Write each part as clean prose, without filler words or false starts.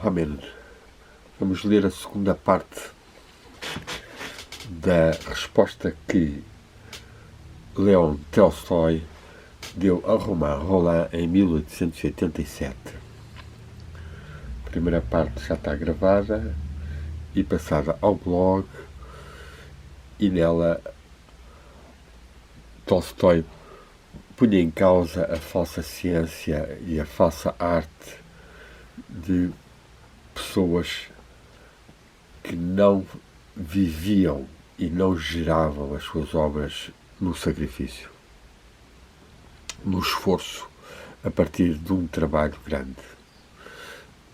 Amém. Vamos ler a segunda parte da resposta que Leon Tolstói deu a Romain Rolland em 1887. A primeira parte já está gravada e passada ao blog, e nela Tolstói punha em causa a falsa ciência e a falsa arte de pessoas que não viviam e não geravam as suas obras no sacrifício, no esforço, a partir de um trabalho grande.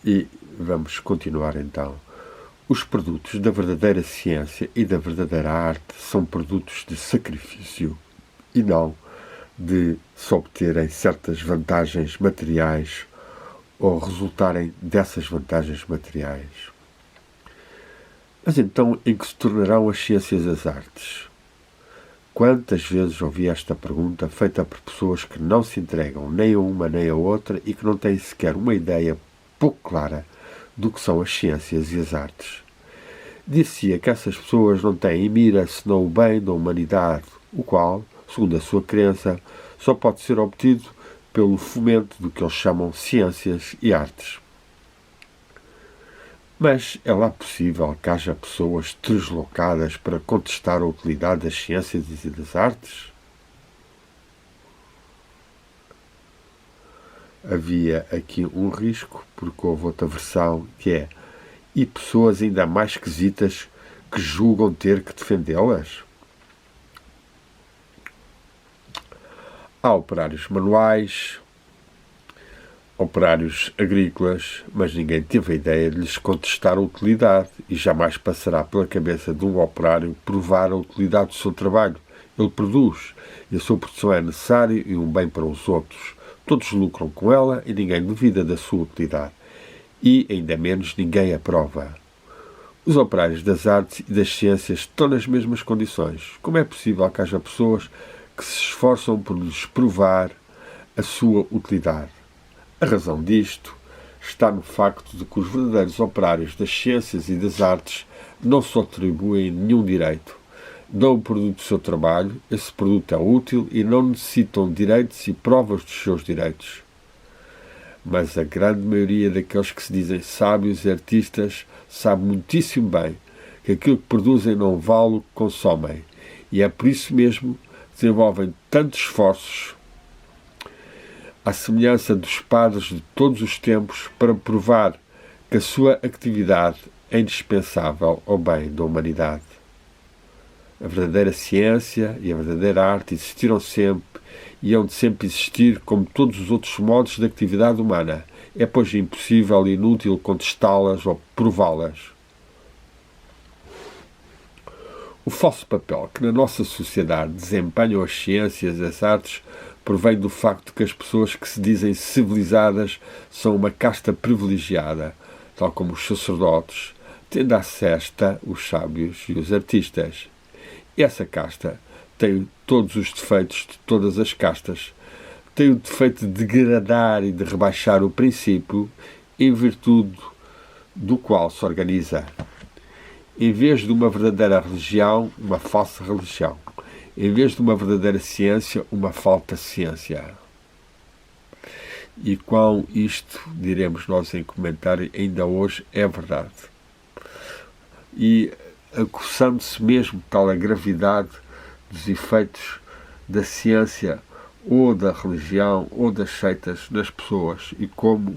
E vamos continuar então. Os produtos da verdadeira ciência e da verdadeira arte são produtos de sacrifício e não de se obterem certas vantagens materiais ou resultarem dessas vantagens materiais. Mas então, em que se tornarão as ciências e as artes? Quantas vezes ouvi esta pergunta feita por pessoas que não se entregam nem a uma nem a outra e que não têm sequer uma ideia pouco clara do que são as ciências e as artes. Dir-se-ia que essas pessoas não têm em mira senão o bem da humanidade, o qual, segundo a sua crença, só pode ser obtido pelo fomento do que eles chamam ciências e artes. Mas é lá possível que haja pessoas deslocadas para contestar a utilidade das ciências e das artes? Havia aqui um risco, porque houve outra versão, que é: e pessoas ainda mais esquisitas que julgam ter que defendê-las? Há operários manuais, operários agrícolas, mas ninguém teve a ideia de lhes contestar a utilidade, e jamais passará pela cabeça de um operário provar a utilidade do seu trabalho. Ele produz, e a sua produção é necessária e um bem para os outros. Todos lucram com ela e ninguém duvida da sua utilidade. E, ainda menos, ninguém a prova. Os operários das artes e das ciências estão nas mesmas condições. Como é possível que haja pessoas que se esforçam por lhes provar a sua utilidade? A razão disto está no facto de que os verdadeiros operários das ciências e das artes não se atribuem nenhum direito. Dão o produto do seu trabalho, esse produto é útil e não necessitam de direitos e provas dos seus direitos. Mas a grande maioria daqueles que se dizem sábios e artistas sabe muitíssimo bem que aquilo que produzem não vale o que consomem, e é por isso mesmo que desenvolvem tantos esforços, à semelhança dos padres de todos os tempos, para provar que a sua atividade é indispensável ao bem da humanidade. A verdadeira ciência e a verdadeira arte existiram sempre e hão de sempre existir, como todos os outros modos de atividade humana. É, pois, impossível e inútil contestá-las ou prová-las. O falso papel que na nossa sociedade desempenham as ciências e as artes provém do facto que as pessoas que se dizem civilizadas são uma casta privilegiada, tal como os sacerdotes, tendo à cesta os sábios e os artistas. E essa casta tem todos os defeitos de todas as castas. Tem o defeito de degradar e de rebaixar o princípio em virtude do qual se organiza. Em vez de uma verdadeira religião, uma falsa religião. Em vez de uma verdadeira ciência, uma falsa ciência. E com isto, diremos nós em comentário, ainda hoje é verdade. E acuçando-se mesmo tal a gravidade dos efeitos da ciência ou da religião ou das seitas nas pessoas, e como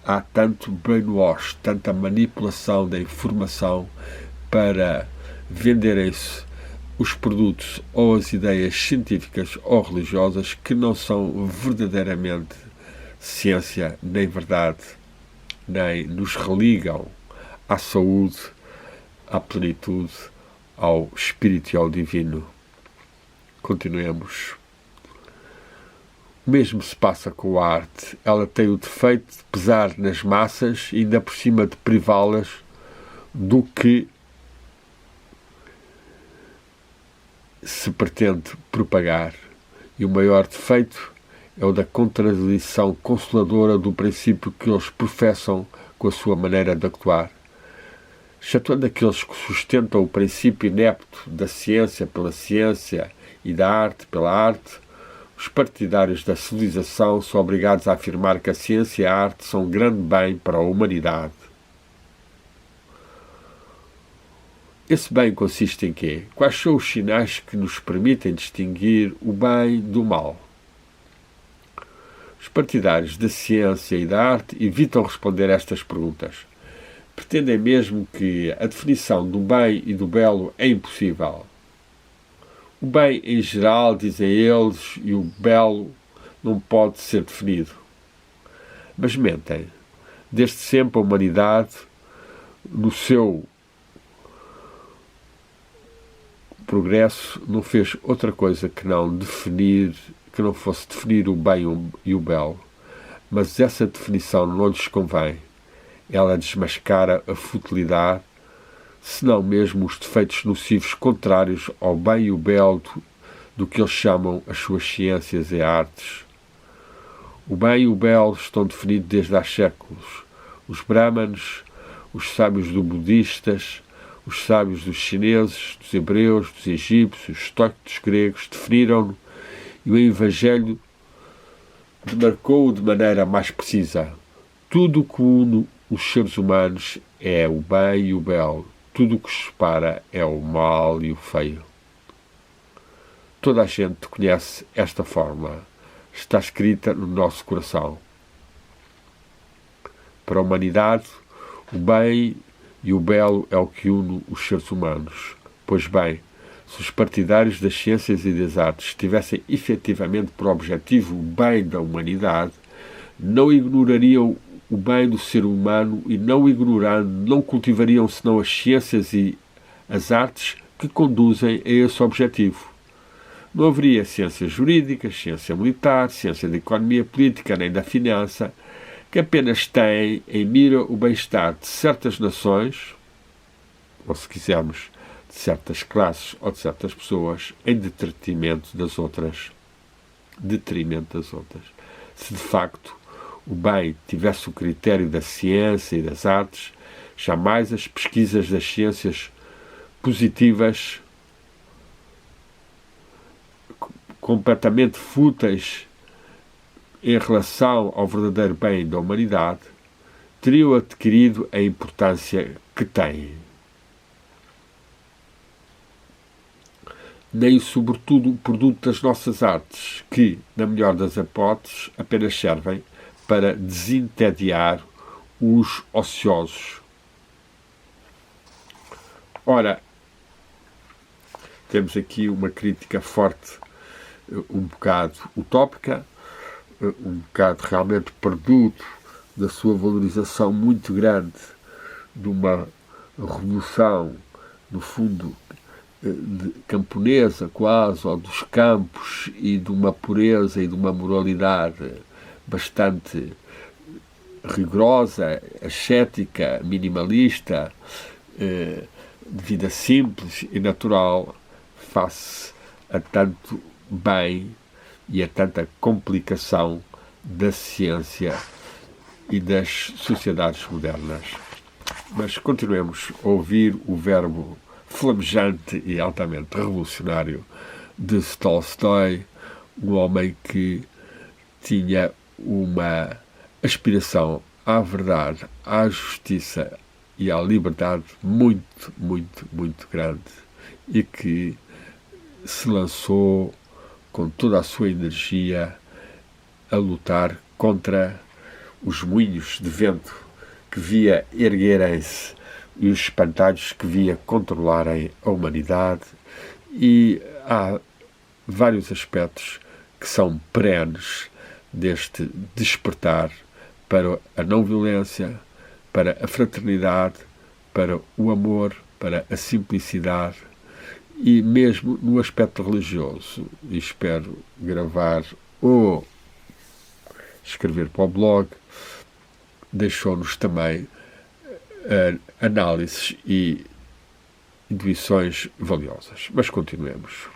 há tanto brainwash, tanta manipulação da informação para venderem-se os produtos ou as ideias científicas ou religiosas que não são verdadeiramente ciência nem verdade, nem nos religam à saúde, à plenitude, ao Espírito e ao Divino. Continuemos. O mesmo se passa com a arte. Ela tem o defeito de pesar nas massas e ainda por cima de privá-las do que se pretende propagar. E o maior defeito é o da contradição consoladora do princípio que eles professam com a sua maneira de actuar. Excetuando aqueles que sustentam o princípio inepto da ciência pela ciência e da arte pela arte, os partidários da civilização são obrigados a afirmar que a ciência e a arte são um grande bem para a humanidade. Esse bem consiste em quê? Quais são os sinais que nos permitem distinguir o bem do mal? Os partidários da ciência e da arte evitam responder a estas perguntas. Pretendem mesmo que a definição do bem e do belo é impossível. O bem em geral, dizem eles, e o belo não pode ser definido. Mas mentem. Desde sempre a humanidade, no seu progresso, não fez outra coisa que não fosse definir o bem e o belo. Mas essa definição não lhes convém. Ela desmascara a futilidade, se não mesmo os defeitos nocivos contrários ao bem e o belo do que eles chamam as suas ciências e artes. O bem e o belo estão definidos desde há séculos. Os brahmanes, os sábios dos budistas, os sábios dos chineses, dos hebreus, dos egípcios, os estoicos dos gregos definiram-no e o Evangelho demarcou-o de maneira mais precisa. Tudo o que une os seres humanos é o bem e o belo. Tudo o que os separa é o mal e o feio. Toda a gente conhece esta fórmula. Está escrita no nosso coração. Para a humanidade, o bem e o belo é o que une os seres humanos. Pois bem, se os partidários das ciências e das artes tivessem efetivamente por objetivo o bem da humanidade, não ignorariam o bem do ser humano e, não ignorando, não cultivariam senão as ciências e as artes que conduzem a esse objetivo. Não haveria ciência jurídica, ciência militar, ciência da economia política, nem da finança, que apenas têm em mira o bem-estar de certas nações, ou se quisermos, de certas classes ou de certas pessoas, em detrimento das outras. Se de facto o bem tivesse o critério da ciência e das artes, jamais as pesquisas das ciências positivas, completamente fúteis em relação ao verdadeiro bem da humanidade, teriam adquirido a importância que têm. Nem, sobretudo, o produto das nossas artes, que, na melhor das hipóteses, apenas servem para desentediar os ociosos. Ora, temos aqui uma crítica forte, um bocado utópica, um bocado realmente produto da sua valorização muito grande de uma revolução, no fundo, camponesa quase, ou dos campos, e de uma pureza e de uma moralidade bastante rigorosa, ascética, minimalista, de vida simples e natural, face a tanto bem e a tanta complicação da ciência e das sociedades modernas. Mas continuemos a ouvir o verbo flamejante e altamente revolucionário de Tolstói, um homem que tinha uma aspiração à verdade, à justiça e à liberdade muito, muito, muito grande, e que se lançou com toda a sua energia a lutar contra os moinhos de vento que via erguerem-se e os espantalhos que via controlarem a humanidade. E há vários aspectos que são perenes deste despertar para a não-violência, para a fraternidade, para o amor, para a simplicidade, e mesmo no aspecto religioso. E espero gravar ou escrever para o blog, deixou-nos também análises e intuições valiosas. Mas continuemos.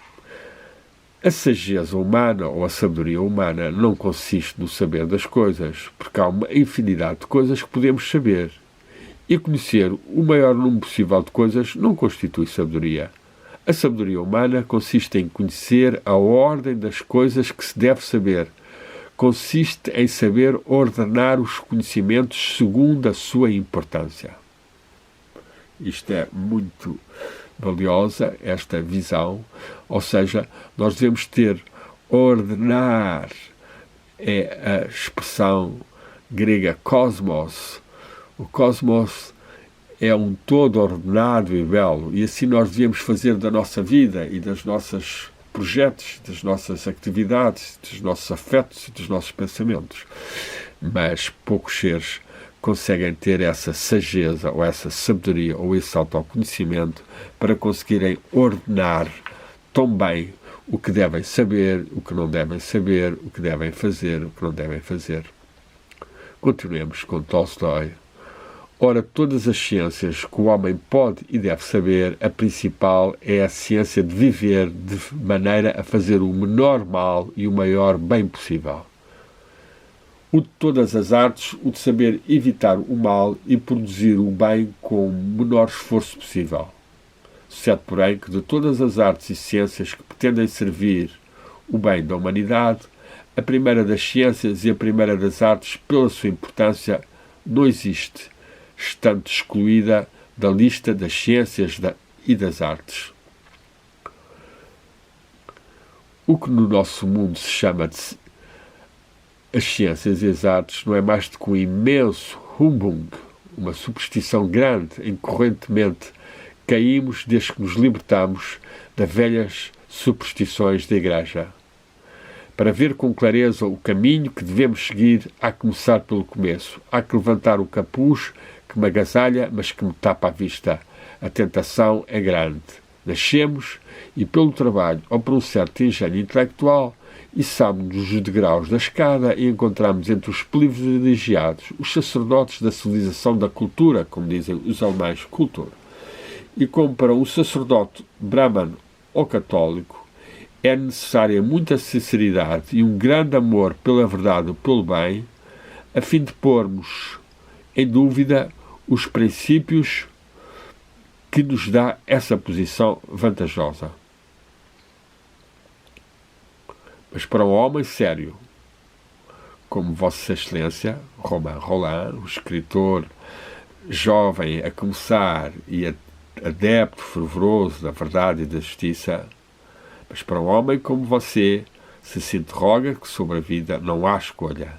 A sageza humana ou a sabedoria humana não consiste no saber das coisas, porque há uma infinidade de coisas que podemos saber. E conhecer o maior número possível de coisas não constitui sabedoria. A sabedoria humana consiste em conhecer a ordem das coisas que se deve saber. Consiste em saber ordenar os conhecimentos segundo a sua importância. Isto é muito valiosa, esta visão, ou seja, nós devemos ordenar, é a expressão grega cosmos. O cosmos é um todo ordenado e belo, e assim nós devemos fazer da nossa vida e dos nossos projetos, das nossas atividades, dos nossos afetos e dos nossos pensamentos. Mas poucos seres conseguem ter essa sageza ou essa sabedoria ou esse autoconhecimento para conseguirem ordenar tão bem o que devem saber, o que não devem saber, o que devem fazer, o que não devem fazer. Continuemos com Tolstói. Ora, todas as ciências que o homem pode e deve saber, a principal é a ciência de viver de maneira a fazer o menor mal e o maior bem possível. O de todas as artes, o de saber evitar o mal e produzir o bem com o menor esforço possível. Sucede, porém, que de todas as artes e ciências que pretendem servir o bem da humanidade, a primeira das ciências e a primeira das artes, pela sua importância, não existe, estando excluída da lista das ciências e das artes. O que no nosso mundo se chama de as ciências e as artes não é mais do que um imenso humbug, uma superstição grande em que correntemente caímos desde que nos libertamos das velhas superstições da Igreja. Para ver com clareza o caminho que devemos seguir, há que começar pelo começo. Há que levantar o capuz que me agasalha, mas que me tapa a vista. A tentação é grande. Nascemos e, pelo trabalho ou por um certo engenho intelectual, içámos-nos os degraus da escada e encontramos entre os privilegiados os sacerdotes da civilização da cultura, como dizem os alemães, cultura. E como para um sacerdote brahman ou católico é necessária muita sinceridade e um grande amor pela verdade ou pelo bem, a fim de pormos em dúvida os princípios que nos dá essa posição vantajosa. Mas para um homem sério, como Vossa Excelência, Romain Rolland, o escritor jovem a começar e adepto fervoroso da verdade e da justiça, mas para um homem como você, se se interroga que sobre a vida não há escolha.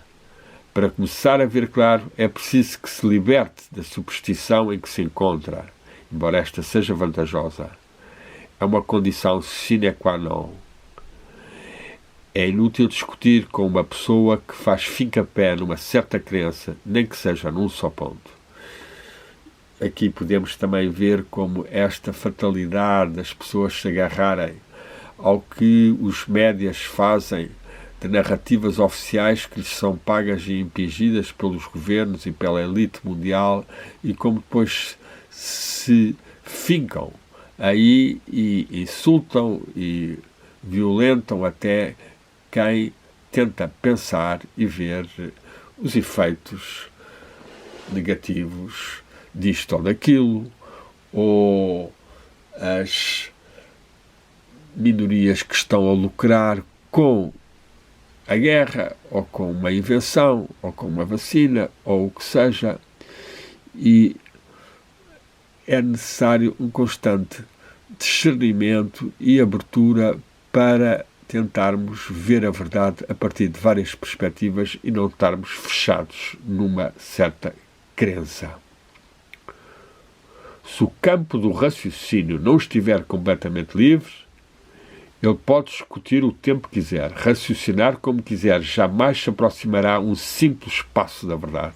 Para começar a ver claro, é preciso que se liberte da superstição em que se encontra, embora esta seja vantajosa. É uma condição sine qua non. É inútil discutir com uma pessoa que faz fincapé numa certa crença, nem que seja num só ponto. Aqui podemos também ver como esta fatalidade das pessoas se agarrarem ao que os médias fazem de narrativas oficiais que lhes são pagas e impingidas pelos governos e pela elite mundial, e como depois se fincam aí e insultam e violentam até quem tenta pensar e ver os efeitos negativos disto ou daquilo, ou as minorias que estão a lucrar com a guerra, ou com uma invenção, ou com uma vacina, ou o que seja, e é necessário um constante discernimento e abertura para tentarmos ver a verdade a partir de várias perspectivas e não estarmos fechados numa certa crença. Se o campo do raciocínio não estiver completamente livre, ele pode discutir o tempo que quiser, raciocinar como quiser, jamais se aproximará um simples passo da verdade.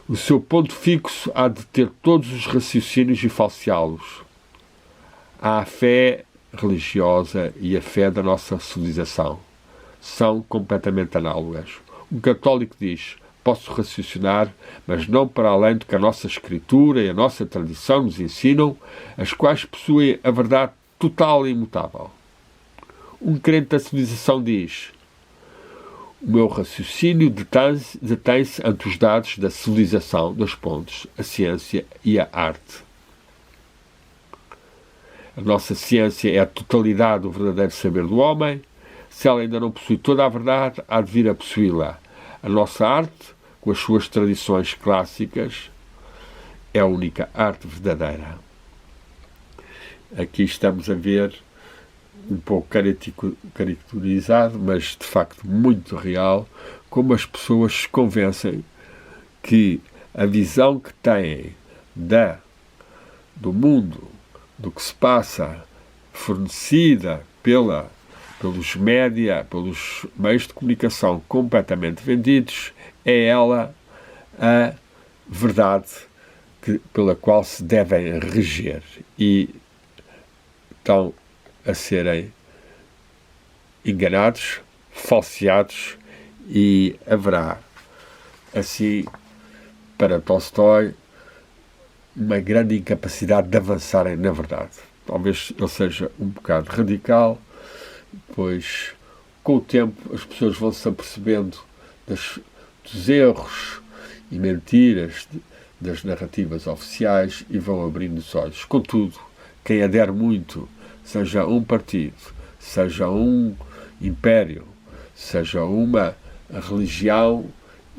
O seu ponto fixo há de ter todos os raciocínios e falseá-los. Há a fé religiosa e a fé da nossa civilização. São completamente análogas. Um católico diz: posso raciocinar, mas não para além do que a nossa escritura e a nossa tradição nos ensinam, as quais possuem a verdade total e imutável. Um crente da civilização diz: o meu raciocínio detém-se ante os dados da civilização, dois pontos, a ciência e a arte. A nossa ciência é a totalidade do verdadeiro saber do homem. Se ela ainda não possui toda a verdade, há de vir a possuí-la. A nossa arte, com as suas tradições clássicas, é a única arte verdadeira. Aqui estamos a ver um pouco caricaturizado, mas de facto muito real, como as pessoas se convencem que a visão que têm do mundo, do que se passa, fornecida pelos média, pelos meios de comunicação completamente vendidos, é ela a verdade pela qual se devem reger, e estão a serem enganados, falseados, e haverá, assim, para Tolstói, uma grande incapacidade de avançarem na verdade. Talvez ele seja um bocado radical, pois com o tempo as pessoas vão se apercebendo dos erros e mentiras das narrativas oficiais e vão abrindo os olhos. Contudo, quem adere muito, seja um partido, seja um império, seja uma religião,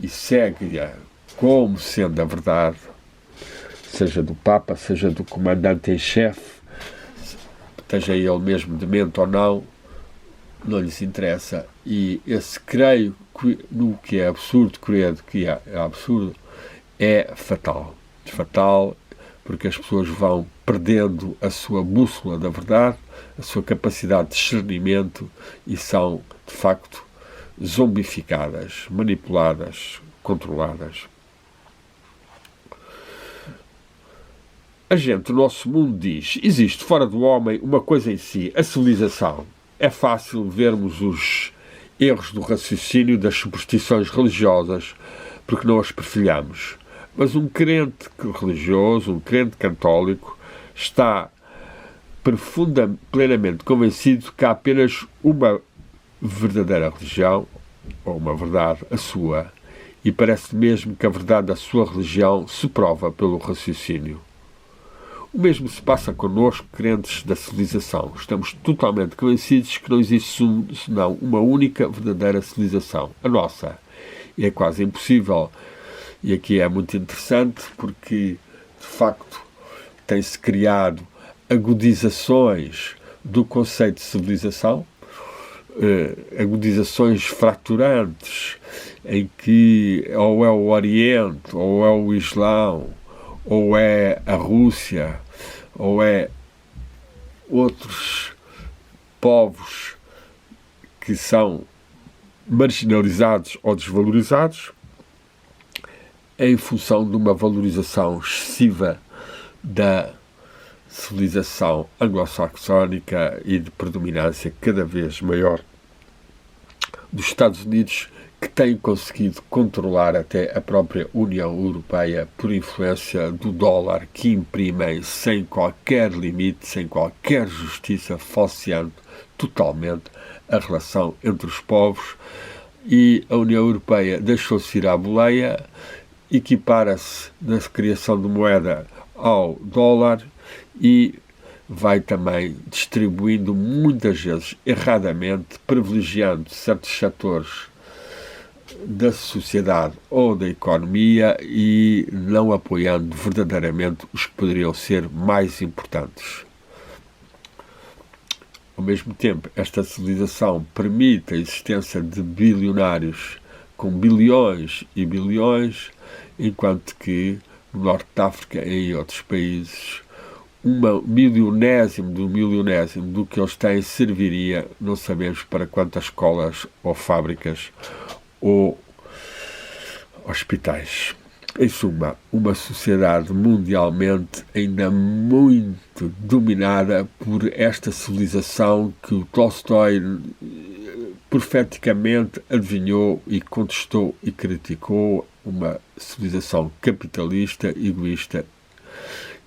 e segue-a como sendo a verdade, seja do Papa, seja do comandante em chefe, esteja ele mesmo demente ou não lhes interessa. E esse creio no que é absurdo, credo que é absurdo, é fatal. Fatal, porque as pessoas vão perdendo a sua bússola da verdade, a sua capacidade de discernimento, e são, de facto, zombificadas, manipuladas, controladas. A gente, o nosso mundo diz: existe fora do homem uma coisa em si, a civilização. É fácil vermos os erros do raciocínio das superstições religiosas, porque não as perfilhamos. Mas um crente religioso, um crente católico, está plenamente convencido que há apenas uma verdadeira religião, ou uma verdade, a sua, e parece mesmo que a verdade da sua religião se prova pelo raciocínio. O mesmo se passa connosco, crentes da civilização. Estamos totalmente convencidos que não existe senão uma única verdadeira civilização, a nossa. E é quase impossível. E aqui é muito interessante porque, de facto, tem-se criado agudizações do conceito de civilização, agudizações fraturantes, em que ou é o Oriente, ou é o Islão, ou é a Rússia, ou é outros povos que são marginalizados ou desvalorizados em função de uma valorização excessiva da civilização anglo-saxónica e de predominância cada vez maior dos Estados Unidos, que têm conseguido controlar até a própria União Europeia por influência do dólar, que imprimem sem qualquer limite, sem qualquer justiça, falseando totalmente a relação entre os povos. E a União Europeia deixou-se ir à boleia, equipara-se na criação de moeda ao dólar e vai também distribuindo, muitas vezes erradamente, privilegiando certos setores da sociedade ou da economia e não apoiando verdadeiramente os que poderiam ser mais importantes. Ao mesmo tempo, esta civilização permite a existência de bilionários com bilhões e bilhões, enquanto que no Norte de África e em outros países uma milionésimo do que eles têm serviria, não sabemos para quantas escolas ou fábricas ou hospitais. Em suma, uma sociedade mundialmente ainda muito dominada por esta civilização que o Tolstói profeticamente adivinhou e contestou e criticou, uma civilização capitalista, egoísta,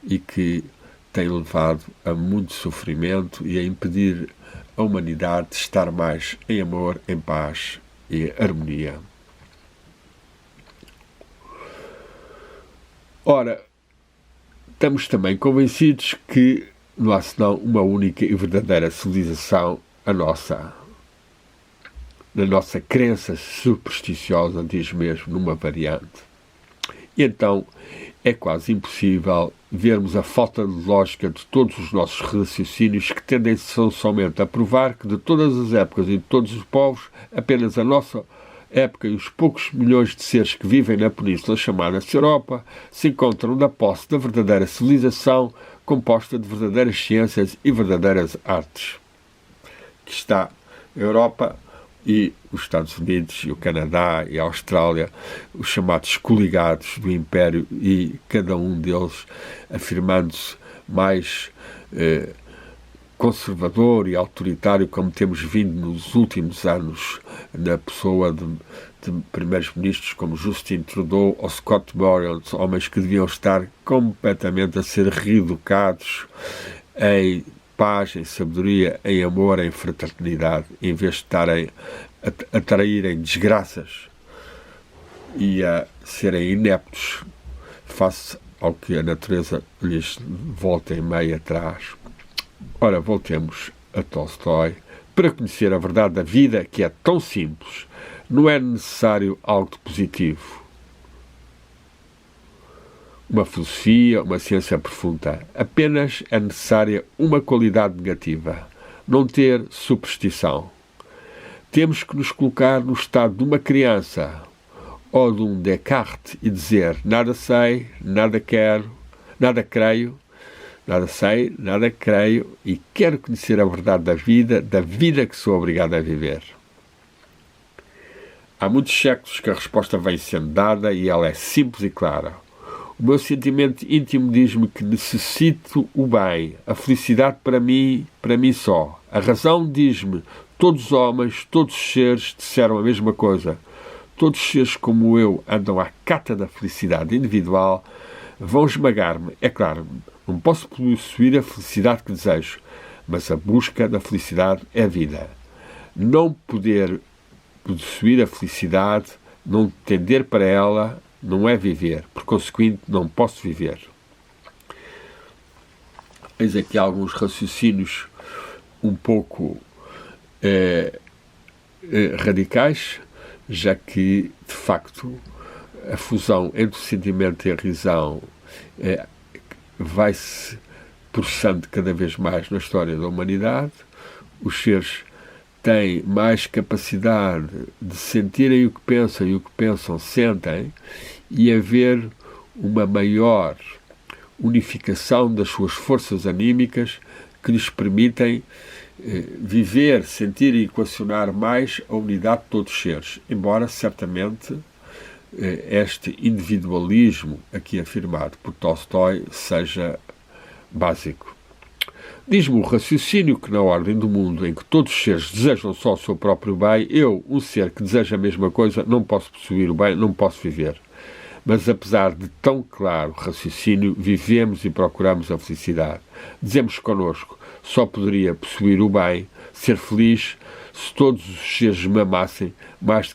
e que tem levado a muito sofrimento e a impedir a humanidade estar mais em amor, em paz e harmonia. Ora, estamos também convencidos que não há senão uma única e verdadeira civilização, na nossa crença supersticiosa, diz mesmo, numa variante. E então é quase impossível vermos a falta de lógica de todos os nossos raciocínios que tendem somente a provar que de todas as épocas e de todos os povos, apenas a nossa época e os poucos milhões de seres que vivem na península chamada-se Europa se encontram na posse da verdadeira civilização composta de verdadeiras ciências e verdadeiras artes. Que está a Europa e os Estados Unidos, e o Canadá e a Austrália, os chamados coligados do Império, e cada um deles afirmando-se mais conservador e autoritário, como temos vindo nos últimos anos, na pessoa de primeiros-ministros como Justin Trudeau ou Scott Morrison, homens que deviam estar completamente a ser reeducados em paz, em sabedoria, em amor, em fraternidade, em vez de estarem a atraírem desgraças e a serem ineptos face ao que a natureza lhes volta e meia atrás. Ora, voltemos a Tolstói. Para conhecer a verdade da vida, que é tão simples, não é necessário algo de positivo. Uma filosofia, uma ciência profunda. Apenas é necessária uma qualidade negativa. Não ter superstição. Temos que nos colocar no estado de uma criança ou de um Descartes e dizer: nada sei, nada quero, nada creio, nada sei, nada creio e quero conhecer a verdade da vida que sou obrigado a viver. Há muitos séculos que a resposta vem sendo dada e ela é simples e clara. O meu sentimento íntimo diz-me que necessito o bem, a felicidade para mim só. A razão diz-me: todos os homens, todos os seres disseram a mesma coisa. Todos os seres como eu andam à cata da felicidade individual, vão esmagar-me. É claro, não posso possuir a felicidade que desejo, mas a busca da felicidade é a vida. Não poder possuir a felicidade, não tender para ela, não é viver. Por conseguinte, não posso viver. Eis aqui alguns raciocínios um pouco radicais, já que, de facto, a fusão entre o sentimento e a razão vai-se processando cada vez mais na história da humanidade. Os seres têm mais capacidade de sentirem o que pensam e o que pensam sentem, e haver uma maior unificação das suas forças anímicas que lhes permitem viver, sentir e equacionar mais a unidade de todos os seres, embora certamente este individualismo aqui afirmado por Tolstói seja básico. Diz-me o raciocínio que na ordem do mundo em que todos os seres desejam só o seu próprio bem, eu, um ser que deseja a mesma coisa, não posso possuir o bem, não posso viver. Mas apesar de tão claro raciocínio, vivemos e procuramos a felicidade. Dizemos connosco: só poderia possuir o bem, ser feliz, se todos os seres me amassem mais do